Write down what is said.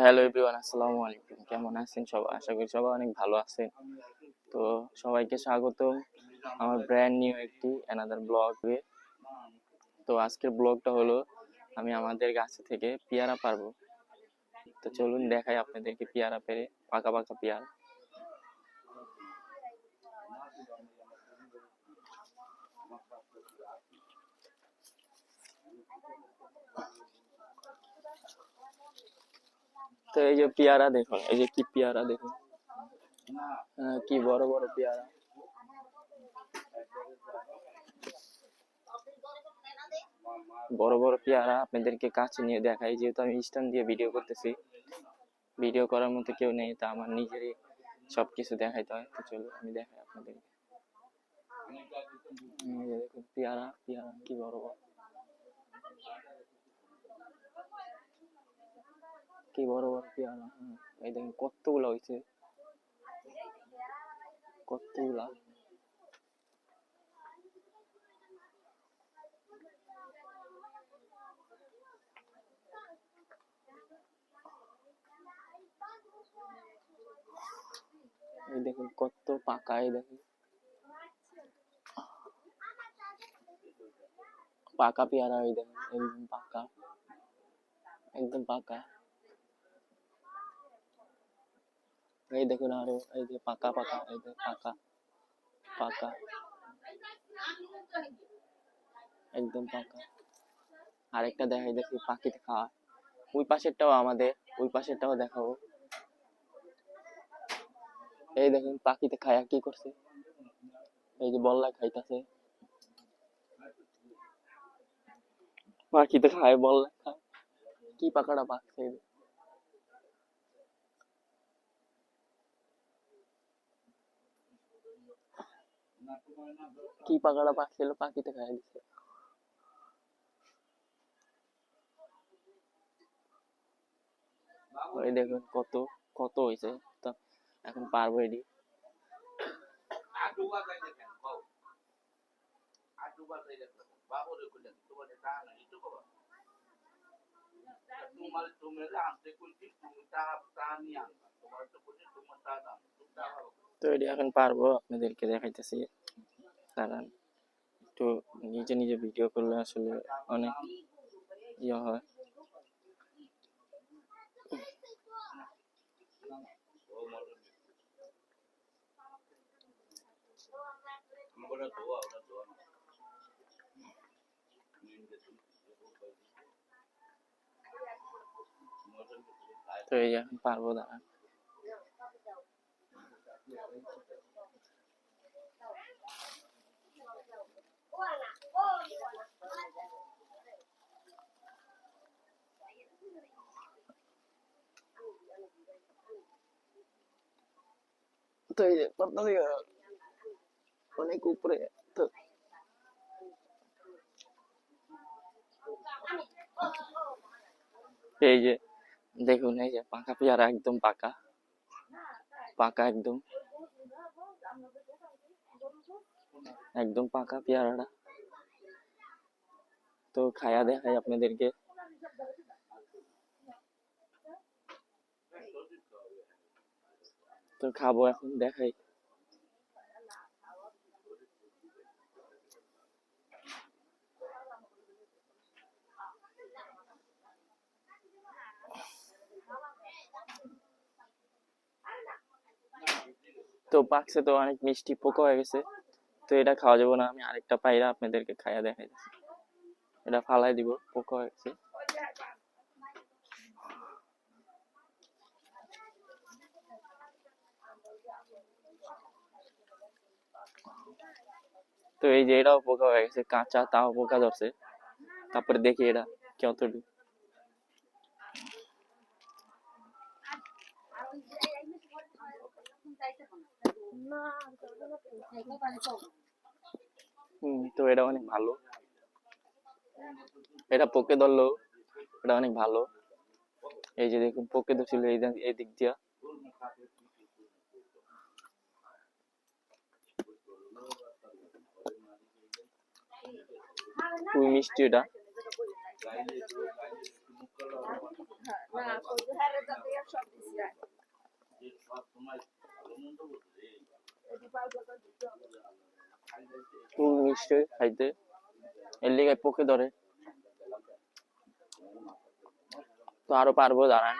Hello everyone, আসসালামু আলাইকুম। কেমন আছেন সবাই? আশা করি সবাই অনেক ভালো আছেন। তো সবাইকে স্বাগতম আমার ব্র্যান্ড নিউ একটি অ্যানাদার ব্লগে। তো আজকের ব্লগটা হলো আমি আমাদের গাছ থেকে পেয়ারা পারবো। তো চলুন দেখাই আপনাদেরকে পেয়ারা পেরে, পাকা পাকা পেয়ারা। তো এই যে পেয়ারা দেখুন, এই যে কি পেয়ারা দেখুন, কি বড় বড় পেয়ারা। বড় বড় পেয়ারা আপনাদেরকে কাছে নিয়ে দেখাই, যেহেতু আমি স্ট্যান্ড দিয়ে ভিডিও করতেছি, ভিডিও করার মতো কেউ নেই, তা আমার নিজেরই সবকিছু দেখাইতে হয়। তো চলো আমি দেখাই আপনাদেরকে। দেখুন পেয়ারা, পেয়ারা কি বড় বড়, কি বড় বড় পেয়ারা। এই দেখুন কতগুলা হয়েছে, কতগুলা। এই দেখুন কত পাকা, এই দেখুন পাকা পেয়ারা, এই দেখুন একদম পাকা, একদম পাকা। এই দেখুন আরো, এই যে পাকা পাকা, এই যে পাকা পাকা, একদম পাকা। আরেকটা দেখাই, দেখি পাখিতে খাওয়া। ওই পাশেরটাও আমাদের, ওই পাশেরটাও দেখাবো। এই দেখুন পাখিতে খায়া কি করছে, এই যে বল্লা খাইতেছে, পাখিতে খায়, বল্লা খায়। কি পাকাটা পাকছে, কি পাকাটা পাকছিল, পাখিতে খায় দিচ্ছে। এই দেখুন কত কত হয়েছে। তো এখন পারবো এটি। তো এটি এখন পারবো, আপনাদেরকে দেখাইতেছি। কারণ একটু নিজে নিজে ভিডিও করলে আসলে অনেক ইয়ে হয়। তো এই এখন পারবো, দাঁড়ান। তো এই যে অনেক উপরে। তো এই যে দেখুন, এই যে পাকা পেয়ারা, একদম পাকা পাকা, একদম একদম পাকা পেয়ারাটা। তো খায়া দেখাই আপনাদেরকে। তো খাবো এখন, দেখাই। তো পাকছে, তো অনেক মিষ্টি, পোকা হয়ে গেছে। তো এটা খাওয়া যাবে না, আমি আরেকটা পাইরা আপনাদেরকে খাইয়া দেখাই। এটা ফালাই দিব, পোকা হয়ে গেছে। তো এই যে এটাও পোকা হয়ে গেছে, কাঁচা তাও পোকা ধরছে। তারপরে দেখি এটা কতটুকু। তো এটা অনেক ভালো, এটা পোকে ধরলো, এটা অনেক ভালো। এই যে দেখুন পোকে ধরছিল এই দিক দিয়া। খুবই মিষ্টি এটা। খুব মিষ্টি খাইতে, এর লিগে পোকে ধরে। তো আরো পারবো, দাঁড়ান।